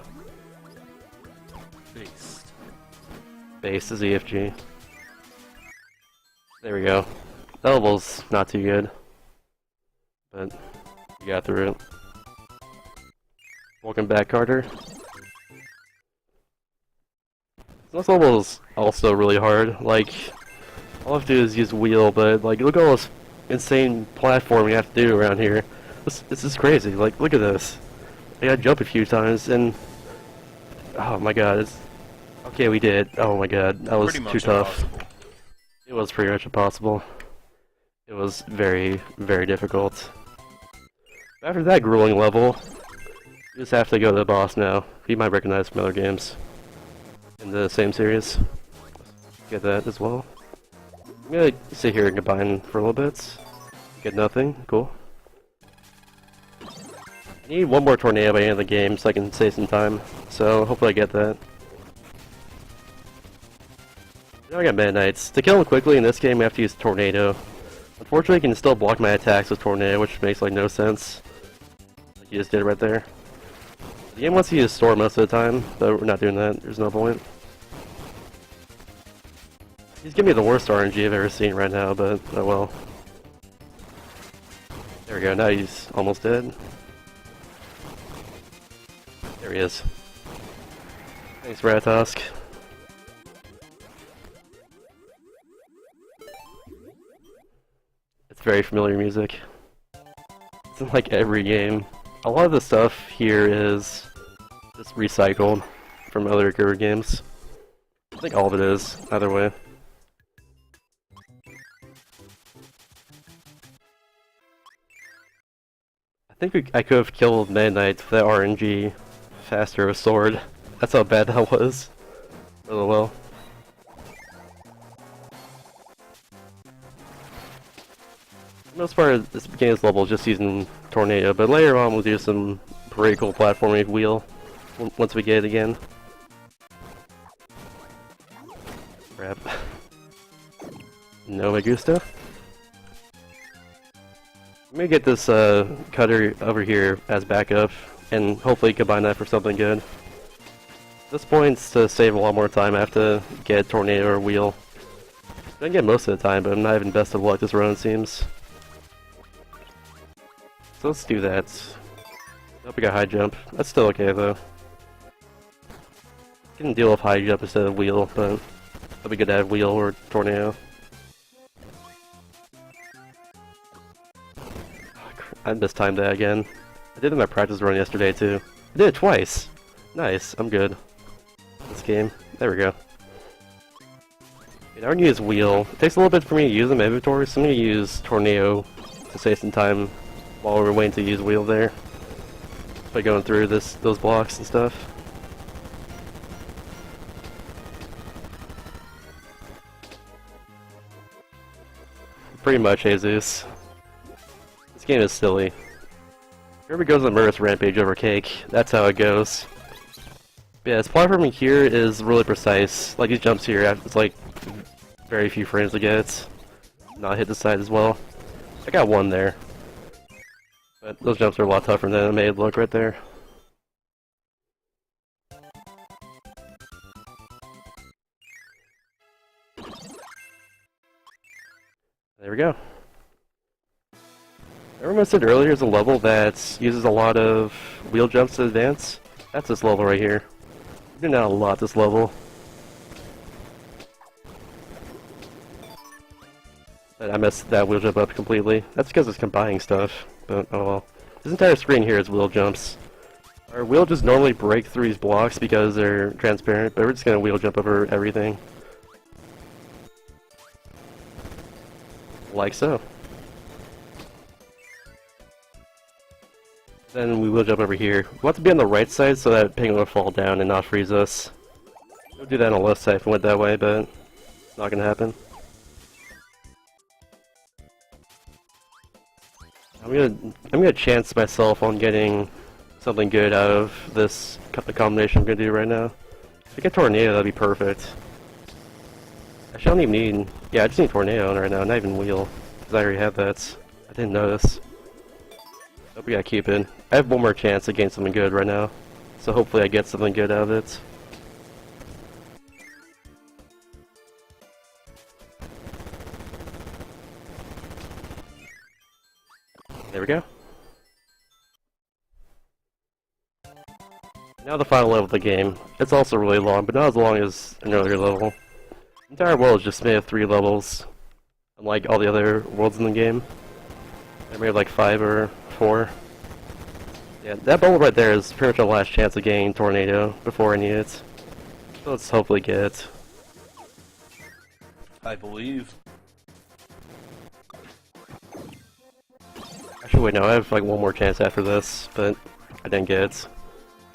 Base is EFG. There we go. That level's not too good, but we got through it. Welcome back, Carter. This level is also really hard. Like, all I have to do is use wheel, but like, look at all this insane platforming you have to do around here. This is crazy. Like, look at this. I gotta jump a few times, and oh my god, it's okay. We did. Oh my god, that was too tough. Impossible. It was pretty much impossible. It was very, very difficult. After that grueling level, you just have to go to the boss now. You might recognize from other games in the same series. Get that as well. I'm gonna sit here and combine for a little bit. Get nothing. Cool. I need one more tornado by the end of the game so I can save some time. So hopefully I get that. Now I got Meta Knights. To kill them quickly in this game, we have to use Tornado. Unfortunately, I can still block my attacks with Tornado, which makes like no sense. Like you just did right there. The game wants to use Storm most of the time, but we're not doing that. There's no point. He's giving me the worst RNG I've ever seen right now, but oh well. There we go, now he's almost dead. There he is. Thanks, Ratosk. It's very familiar music. It's in like every game. A lot of the stuff here is just recycled from other Kirby games. I think all of it is, either way. I think I could have killed Midnight with that RNG faster with sword. That's how bad that was. Really well. For the most part, this game's level is just using Tornado, but later on we'll do some pretty cool platforming wheel once we get it again. Crap. No me gusta. Let me get this cutter over here as backup, and hopefully combine that for something good. At this point, to save a lot more time, I have to get Tornado or Wheel. I can get most of the time, but I'm not even best of luck this run, it seems. So let's do that. Hope we got high jump. That's still okay though. Can deal with high jump instead of Wheel, but it'll be good to have Wheel or Tornado. I mistimed that again. I did it in my practice run yesterday too. I did it twice! Nice, I'm good. This game. There we go. Okay, now we're gonna use Wheel. It takes a little bit for me to use in my inventory, so I'm gonna use Tornado to save some time while we're waiting to use Wheel there. By going through those blocks and stuff. Pretty much, Jesus. This game is silly. Kirby goes on murderous rampage over cake. That's how it goes. But yeah, this platforming here is really precise. Like these jumps here, it's like very few frames to get. Not hit the side as well. I got one there. But those jumps are a lot tougher than it made look right there. There we go. Everyone said earlier is a level that uses a lot of wheel jumps to advance. That's this level right here. We're doing that a lot this level. But I messed that wheel jump up completely. That's because it's combining stuff, but oh well. This entire screen here is wheel jumps. Our wheel just normally break through these blocks because they're transparent, but we're just gonna wheel jump over everything. Like so. Then we will jump over here. We want to be on the right side so that Penguin will fall down and not freeze us. We'll do that on the left side if we went that way, but it's not gonna happen. I'm gonna chance myself on getting something good out of this combination I'm gonna do right now. If I get Tornado, that'd be perfect. Actually, I don't even need... Yeah, I just need Tornado right now, not even Wheel. Because I already have that. I didn't notice. Hope we gotta keep it. I have one more chance to gain something good right now. So hopefully I get something good out of it. There we go. Now the final level of the game. It's also really long, but not as long as an earlier level. The entire world is just made of 3 levels, unlike all the other worlds in the game. I made like 5 or 4. Yeah, that bubble right there is pretty much our last chance of getting Tornado before I need it. So let's hopefully get it. I believe. Actually, wait, no, I have like one more chance after this, but I didn't get it.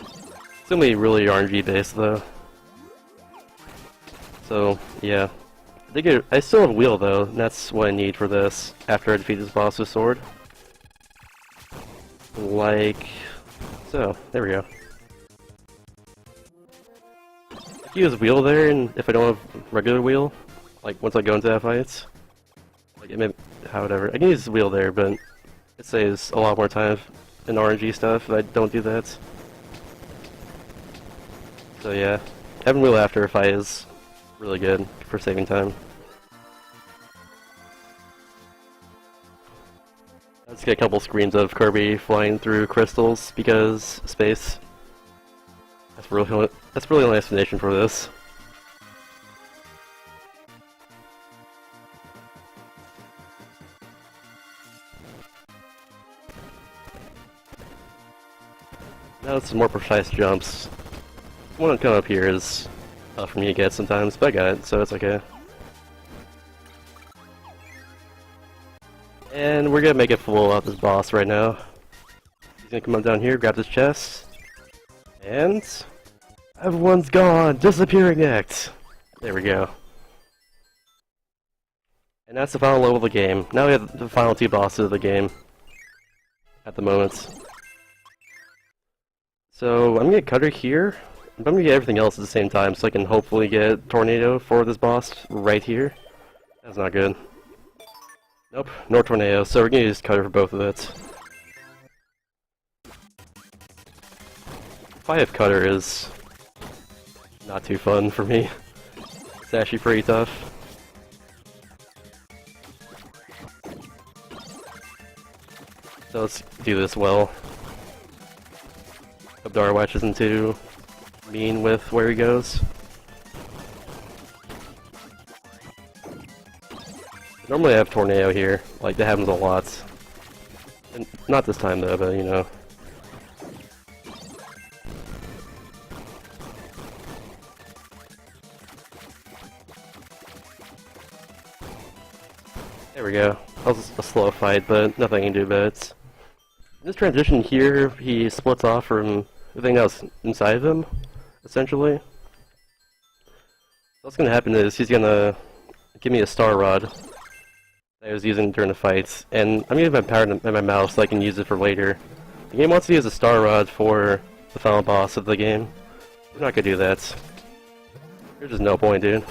It's gonna be really RNG based though. So, yeah. I still have Wheel though, and that's what I need for this after I defeat this boss with Sword. Like so. There we go. I can use Wheel there, and if I don't have regular Wheel, like once I go into that fight, like it may, however, I can use Wheel there, but it saves a lot more time in RNG stuff if I don't do that. So yeah, having Wheel after a fight is really good for saving time. Let's get a couple screens of Kirby flying through crystals because space. That's really an explanation for this. Now some more precise jumps. One to come up here is tough for me to get sometimes, but I got it, so it's okay. And we're gonna make it full of this boss right now. He's gonna come on down here, grab this chest, and everyone's gone! Disappearing act! There we go. And that's the final level of the game. Now we have the final 2 bosses of the game. At the moment. So, I'm gonna get Cutter here. I'm gonna get everything else at the same time, so I can hopefully get Tornado for this boss right here. That's not good. Nope, no Tornado, so we're gonna use Cutter for both of it. Five Cutter is not too fun for me. It's actually pretty tough. So let's do this well. Hope Darwatch isn't too mean with where he goes. Normally I have Tornado here, like that happens a lot. And not this time though, but you know. There we go. That was a slow fight, but nothing I can do about it. In this transition here, he splits off from everything else inside of him, essentially. What's gonna happen is he's gonna give me a Star Rod that I was using during the fights, and I'm gonna have my power in my mouth so I can use it for later. The game wants to use a Star Rod for the final boss of the game. We're not gonna do that. There's just no point, dude.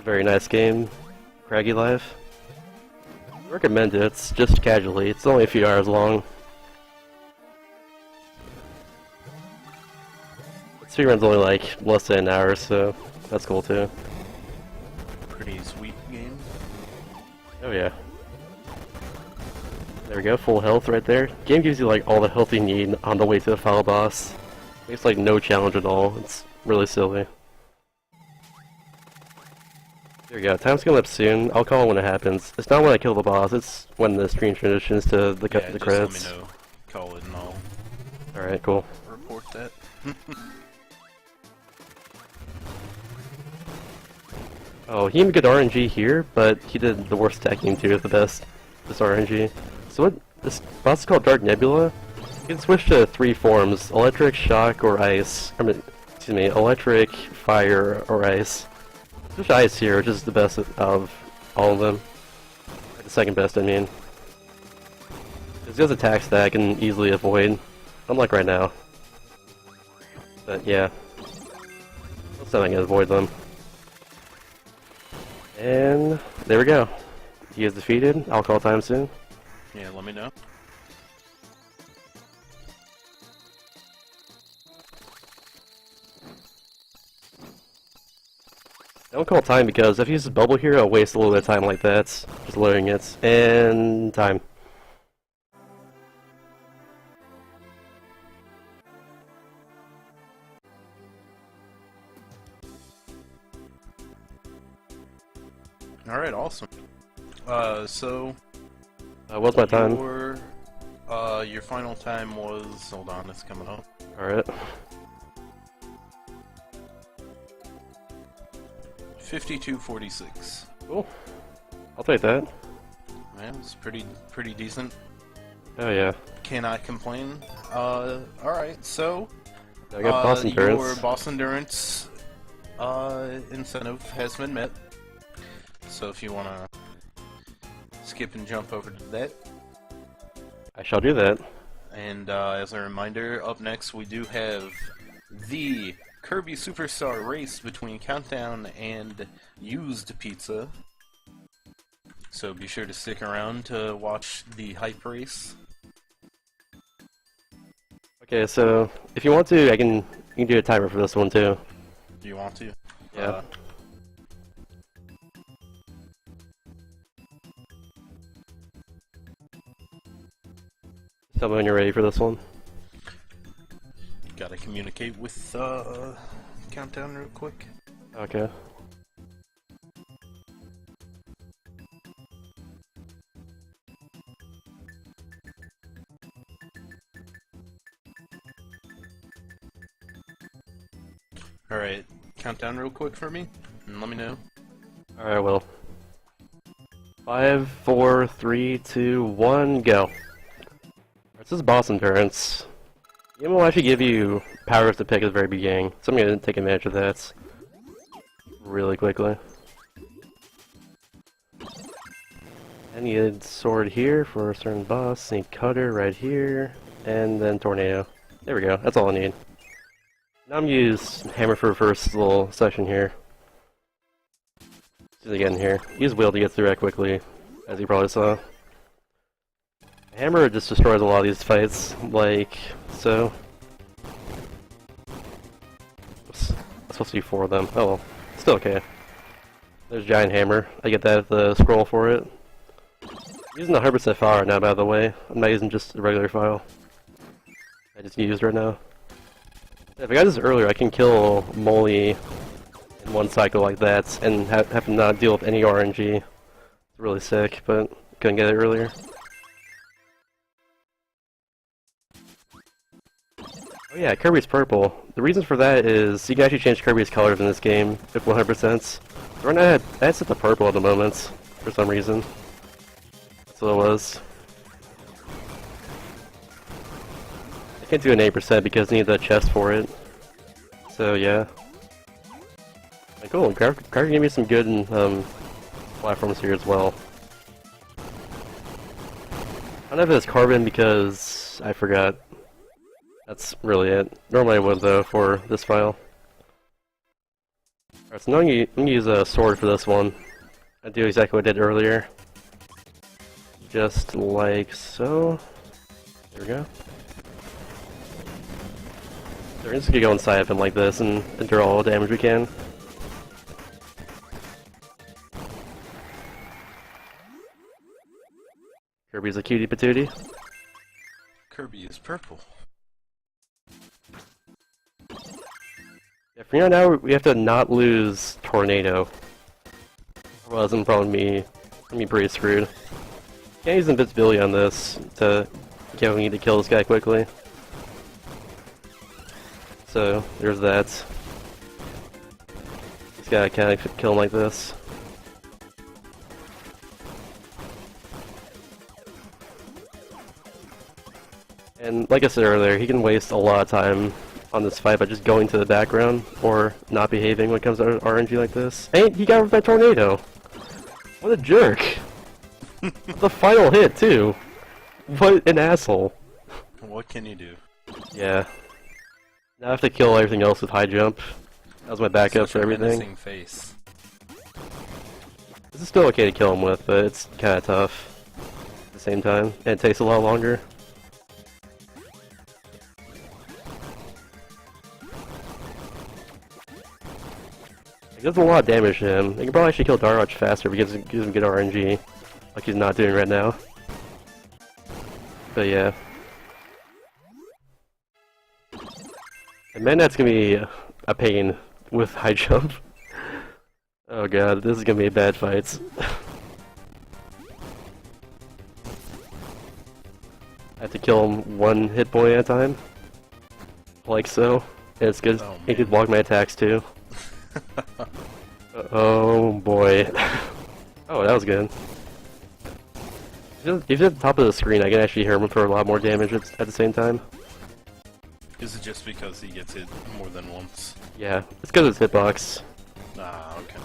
Very nice game, Craggy Life. I recommend it, it's just casually, it's only a few hours long. The speedrun's only like less than an hour, so that's cool too. Pretty sweet game. Oh yeah. There we go, full health right there. Game gives you like all the health you need on the way to the final boss. It's like no challenge at all, it's really silly. There we go, time's coming up soon. I'll call it when it happens. It's not when I kill the boss, it's when the stream transitions to the credits. Just let me know. Call it and I'll Alright, cool. report that. Oh, he had good RNG here, but he did the worst attacking too with the best this RNG. So what this boss is called Dark Nebula. You can switch to 3 forms: electric, shock, or ice. I mean, excuse me, electric, fire, or ice. Switch to ice here, which is the best of all of them. The second best, I mean. Because he has attacks that I can easily avoid, unlike right now. But yeah, most time I can avoid them. And there we go. He is defeated. I'll call time soon. Yeah, let me know. Don't call time because if you use a bubble here, I'll waste a little bit of time like that. Just loading it. And time. Alright, awesome. So... What's my time? Your final time was... Hold on, it's coming up. Alright. 52:46. Cool. I'll take that. Man, it's pretty decent. Oh yeah. Cannot complain. Alright, so... I got boss endurance. Your boss endurance incentive has been met. So if you want to skip and jump over to that. I shall do that. And as a reminder, up next we do have the Kirby Superstar race between Countdown and Used Pizza. So be sure to stick around to watch the hype race. Okay, so if you want to, you can do a timer for this one too. Do you want to? Yeah. Tell me when you're ready for this one. Gotta communicate with Countdown real quick. Okay. Alright, count down real quick for me, and let me know. Alright, I will. 5, 4, 3, 2, 1, go. This is boss endurance. The game will actually give you powers to pick at the very beginning, so I'm going to take advantage of that really quickly. I need a sword here for a certain boss, need cutter right here, and then tornado. There we go, that's all I need. Now I'm going to use hammer for the first little section here. Just again here. Use wheel to get through that quickly, as you probably saw. Hammer just destroys a lot of these fights, like so. Oops. That's supposed to be 4 of them. Oh well, still okay. There's giant hammer. I get that at the scroll for it. I'm using the 100% file right now, by the way. I'm not using just a regular file. I just used right now. If I got this earlier, I can kill Molly in one cycle like that, and have to not deal with any RNG. It's really sick, but couldn't get it earlier. Oh yeah, Kirby's purple. The reason for that is you can actually change Kirby's colors in this game if 100%. So right now I had set the purple at the moment, for some reason. That's what it was. I can't do an 8% because I need the chest for it. So yeah. Cool, Kirby gave me some good platforms here as well. I don't know if it's carbon because I forgot. That's really it. Normally I would though for this file. Alright, so now I'm going to use a sword for this one. I do exactly what I did earlier. Just like so. There we go. So we're just gonna go inside of him like this and endure all the damage we can. Kirby's a cutie patootie. Kirby is purple. Yeah, for now we have to not lose Tornado. Otherwise I'm probably be pretty screwed. Can't use invincibility on this to get we need to kill this guy quickly. So there's that. Just gotta kind of kill him like this. And like I said earlier, he can waste a lot of time on this fight by just going to the background or not behaving when it comes to RNG like this. And he got hit by tornado. What a jerk! The final hit too. What an asshole. What can you do? Yeah. Now I have to kill everything else with high jump. That was my backup for everything. Face. This is still okay to kill him with, but it's kind of tough at the same time, and it takes a lot longer. It does a lot of damage to him. He can probably actually kill Darach faster because it gives him good RNG, like he's not doing right now. But yeah. And man, that's gonna be a pain with high jump. Oh god, this is gonna be a bad fight. I have to kill him one hit point at a time. Like so. And it's good. He could block my attacks too. Oh boy. Oh, that was good. If he's at the top of the screen, I can actually hear him for a lot more damage at the same time. Is it just because he gets hit more than once? Yeah, it's because it's hitbox. Ah, okay.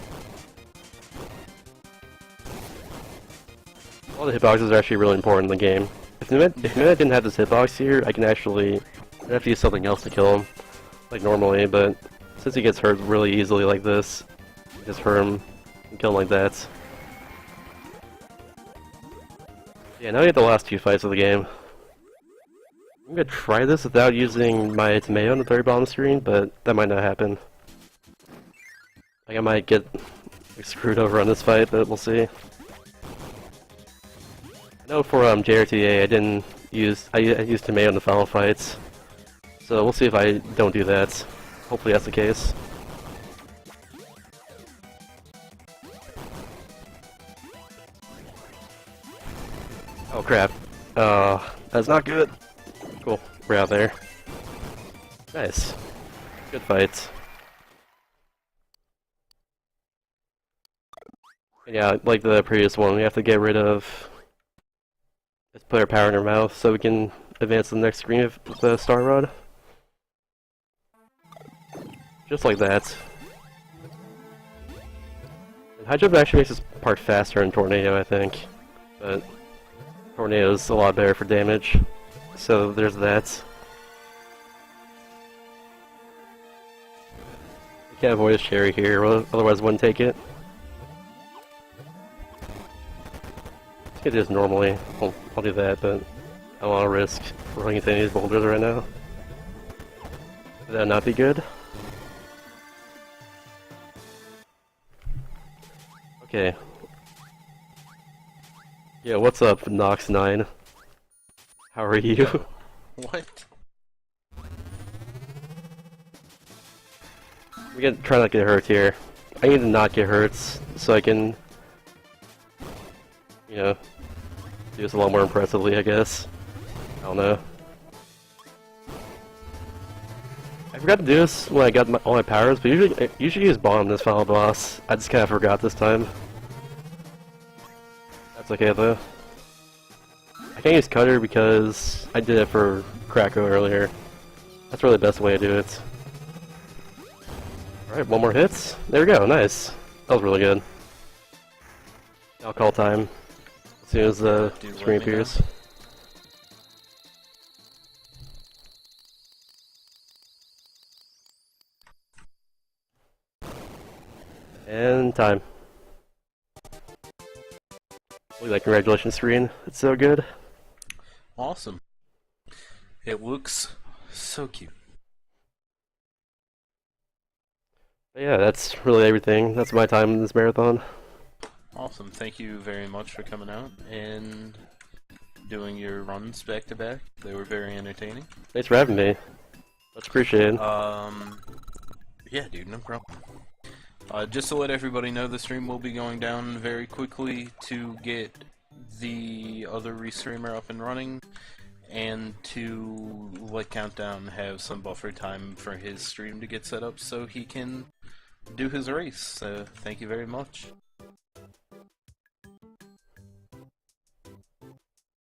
All the hitboxes are actually really important in the game. If Meta didn't have this hitbox here, I'd have to use something else to kill him, like normally, but since he gets hurt really easily like this, just hurt him and kill him like that. Yeah, now we have the last 2 fights of the game. I'm gonna try this without using my tomato on the very bottom screen, but that might not happen. Like I might get screwed over on this fight, but we'll see. I know for JRTA I used tomato in the final fights, so we'll see if I don't do that. Hopefully that's the case. Oh crap. That's not good. Cool. We're out there. Nice. Good fights. Yeah, like the previous one, we have to get rid of this player power in her mouth so we can advance to the next screen of the Star Rod. Just like that. And high jump actually makes this part faster in Tornado, I think. But Tornado's a lot better for damage. So there's that. I can't avoid a cherry here, otherwise I wouldn't take it. I could do this normally. I'll do that, but I don't want to risk running into any of these boulders right now. Would that not be good? Okay. Yeah, what's up, Nox9? How are you? What? We can try not to get hurt here. I need to not get hurt so I can, you know, do this a lot more impressively, I guess. I don't know. I forgot to do this when I got all my powers, but usually use bomb this final boss. I just kind of forgot this time. That's okay though. I can't use Cutter because I did it for Krakow earlier. That's really the best way to do it. Alright, one more hit. There we go, nice. That was really good. I'll call time as soon as the screen appears. And time. Look at that congratulations screen. It's so good. Awesome. It looks so cute. But yeah, that's really everything. That's my time in this marathon. Awesome. Thank you very much for coming out and doing your runs back to back. They were very entertaining. Thanks for having me. Much appreciated. Yeah, dude, no problem. Just to let everybody know, the stream will be going down very quickly to get the other restreamer up and running, and to let Countdown have some buffer time for his stream to get set up so he can do his race. So, thank you very much.